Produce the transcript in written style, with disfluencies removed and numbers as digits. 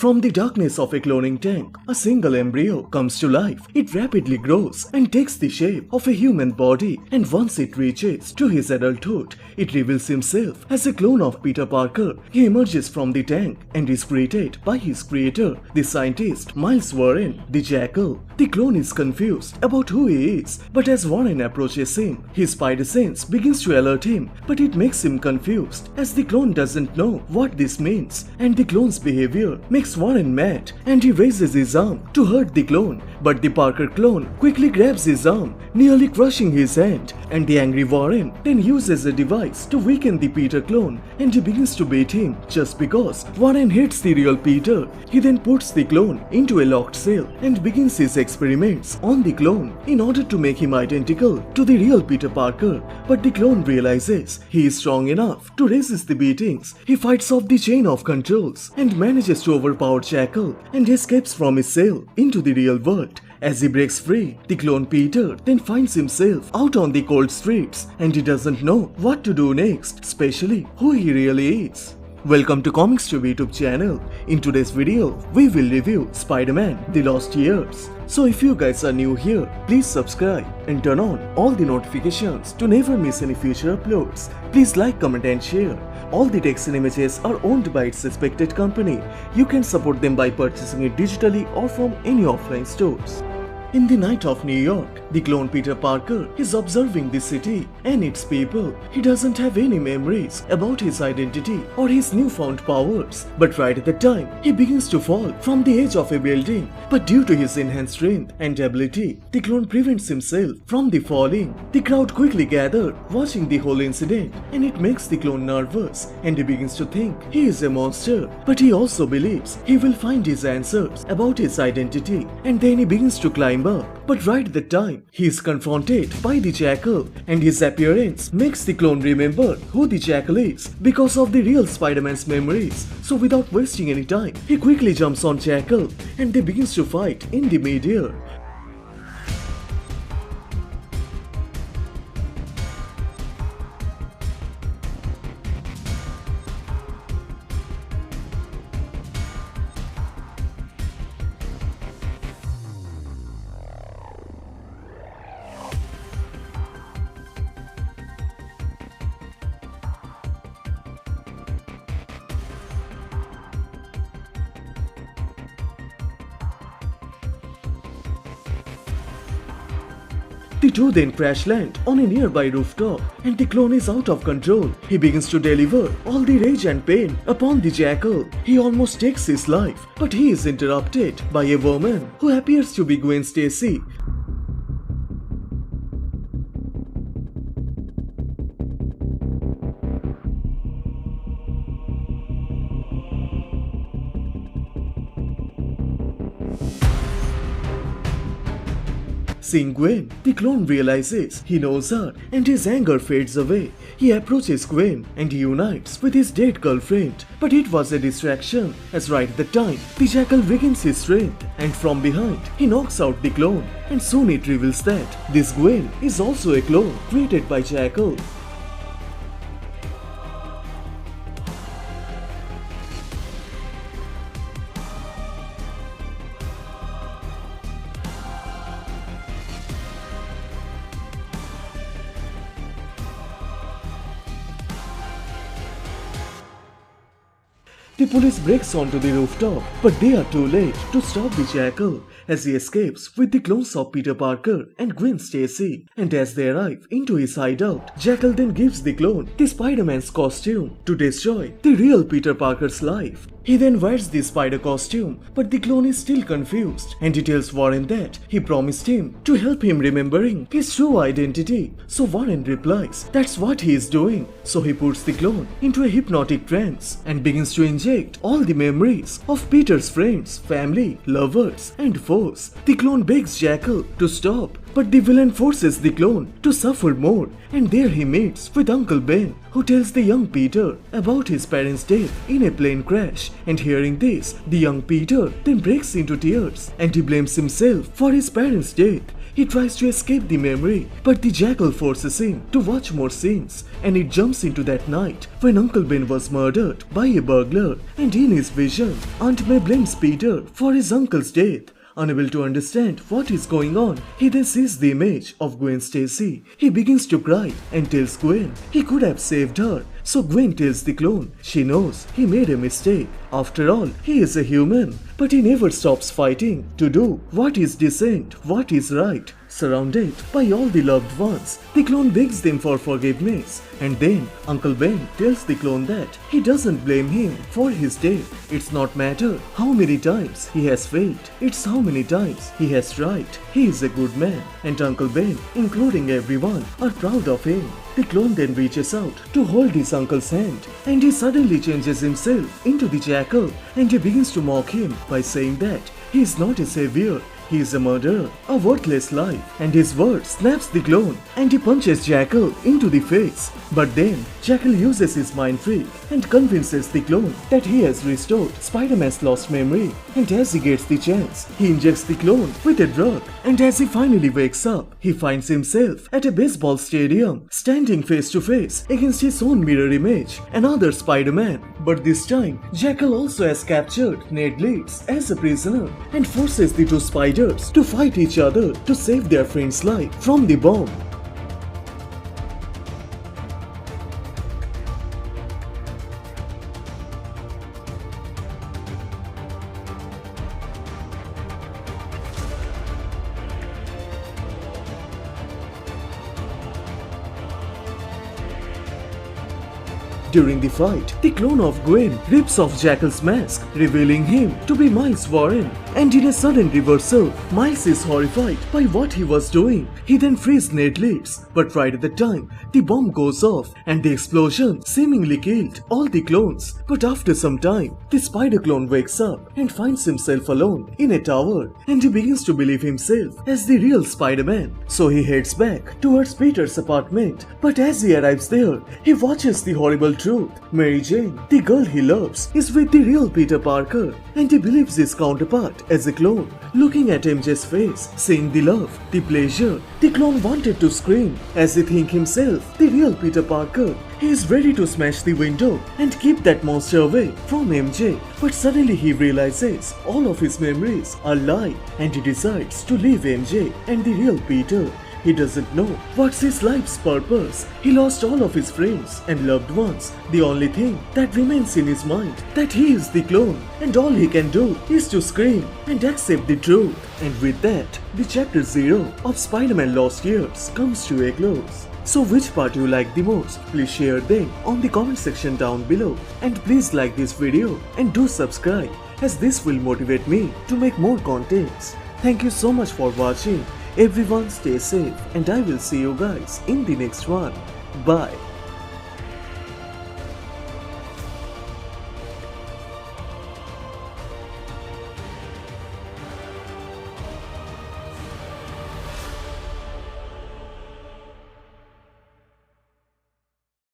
From the darkness of a cloning tank, a single embryo comes to life. It rapidly grows and takes the shape of a human body, and once it reaches to his adulthood, it reveals himself as a clone of Peter Parker. He emerges from the tank and is greeted by his creator, the scientist Miles Warren, the Jackal. The clone is confused about who he is, but as Warren approaches him, his spider sense begins to alert him, but it makes him confused as the clone doesn't know what this means, and the clone's behavior makes Warren mad and he raises his arm to hurt the clone, but the Parker clone quickly grabs his arm, nearly crushing his hand, and the angry Warren then uses a device to weaken the Peter clone, and he begins to beat him just because Warren hates the real Peter. He then puts the clone into a locked cell and begins his experiments on the clone in order to make him identical to the real Peter Parker, but the clone realizes he is strong enough to resist the beatings. He fights off the chain of controls and manages to overpower Jackal and escapes from his cell into the real world. As he breaks free, the clone Peter then finds himself out on the cold streets and he doesn't know what to do next, especially who he really is. Welcome to Comicstube YouTube channel. In today's video, we will review Spider-Man The Lost Years. So if you guys are new here, please subscribe and turn on all the notifications to never miss any future uploads. Please like, comment and share. All the text and images are owned by its respected company. You can support them by purchasing it digitally or from any offline stores. In the night of New York, the clone Peter Parker is observing the city and its people. He doesn't have any memories about his identity or his newfound powers, but right at the time, he begins to fall from the edge of a building. But due to his enhanced strength and ability, the clone prevents himself from the falling. The crowd quickly gathered, watching the whole incident, and it makes the clone nervous, and he begins to think he is a monster. But he also believes he will find his answers about his identity, and then he begins to climb up. But right at the time, he is confronted by the Jackal, and his appearance makes the clone remember who the Jackal is because of the real Spider-Man's memories. So without wasting any time, he quickly jumps on Jackal and they begins to fight in the midair. The two then crash land on a nearby rooftop and the clone is out of control. He begins to deliver all the rage and pain upon the Jackal. He almost takes his life, but he is interrupted by a woman who appears to be Gwen Stacy. Seeing Gwen, the clone realizes he knows her and his anger fades away. He approaches Gwen and he unites with his dead girlfriend. But it was a distraction, as right at the time, the Jackal regains his strength and from behind, he knocks out the clone, and soon it reveals that this Gwen is also a clone created by Jackal. The police breaks onto the rooftop, but they are too late to stop the Jackal as he escapes with the clones of Peter Parker and Gwen Stacy. And as they arrive into his hideout, Jackal then gives the clone the Spider-Man's costume to destroy the real Peter Parker's life. He then wears the spider costume, but the clone is still confused and he tells Warren that he promised him to help him remembering his true identity. So Warren replies that's what he is doing. So he puts the clone into a hypnotic trance and begins to inject all the memories of Peter's friends, family, lovers and foes. The clone begs Jackal to stop, but the villain forces the clone to suffer more, and there he meets with Uncle Ben, who tells the young Peter about his parents' death in a plane crash. And hearing this, the young Peter then breaks into tears and he blames himself for his parents' death. He tries to escape the memory, but the jackal forces him to watch more scenes, and it jumps into that night when Uncle Ben was murdered by a burglar, and in his vision, Aunt May blames Peter for his uncle's death. Unable to understand what is going on, he then sees the image of Gwen Stacy. He begins to cry and tells Gwen he could have saved her. So Gwen tells the clone she knows he made a mistake. After all, he is a human, but he never stops fighting to do what is decent, what is right. Surrounded by all the loved ones, the clone begs them for forgiveness, and then Uncle Ben tells the clone that he doesn't blame him for his death. It's not matter how many times he has failed, it's how many times he has tried. He is a good man, and Uncle Ben, including everyone, are proud of him. The clone then reaches out to hold his uncle's hand, and he suddenly changes himself into the jackal, and he begins to mock him by saying that he is not a savior. He is a murderer, a worthless life, and his word snaps the clone, and he punches Jackal into the face. But then, Jackal uses his mind trick and convinces the clone that he has restored Spider-Man's lost memory, and as he gets the chance, he injects the clone with a drug, and as he finally wakes up, he finds himself at a baseball stadium, standing face to face against his own mirror image, another Spider-Man. But this time, Jackal also has captured Ned Leeds as a prisoner and forces the two spiders to fight each other to save their friend's life from the bomb. During the fight, the clone of Gwen rips off Jackal's mask, revealing him to be Miles Warren. And in a sudden reversal, Miles is horrified by what he was doing. He then frees Ned Leeds, but right at the time, the bomb goes off and the explosion seemingly killed all the clones. But after some time, the spider clone wakes up and finds himself alone in a tower, and he begins to believe himself as the real Spider-Man. So he heads back towards Peter's apartment, but as he arrives there, he watches the horrible truth. Mary Jane, the girl he loves, is with the real Peter Parker, and he believes his counterpart as a clone. Looking at MJ's face, seeing the love, the pleasure, the clone wanted to scream as he thinks himself the real Peter Parker. He is ready to smash the window and keep that monster away from MJ, but suddenly he realizes all of his memories are lie, and he decides to leave MJ and the real Peter. He doesn't know what's his life's purpose. He lost all of his friends and loved ones. The only thing that remains in his mind that he is the clone, and all he can do is to scream and accept the truth. And with that, the chapter 0 of Spider-Man Lost Years comes to a close. So which part you like the most? Please share them on the comment section down below. And please like this video and do subscribe, as this will motivate me to make more contents. Thank you so much for watching. Everyone stay safe, and I will see you guys in the next one. Bye.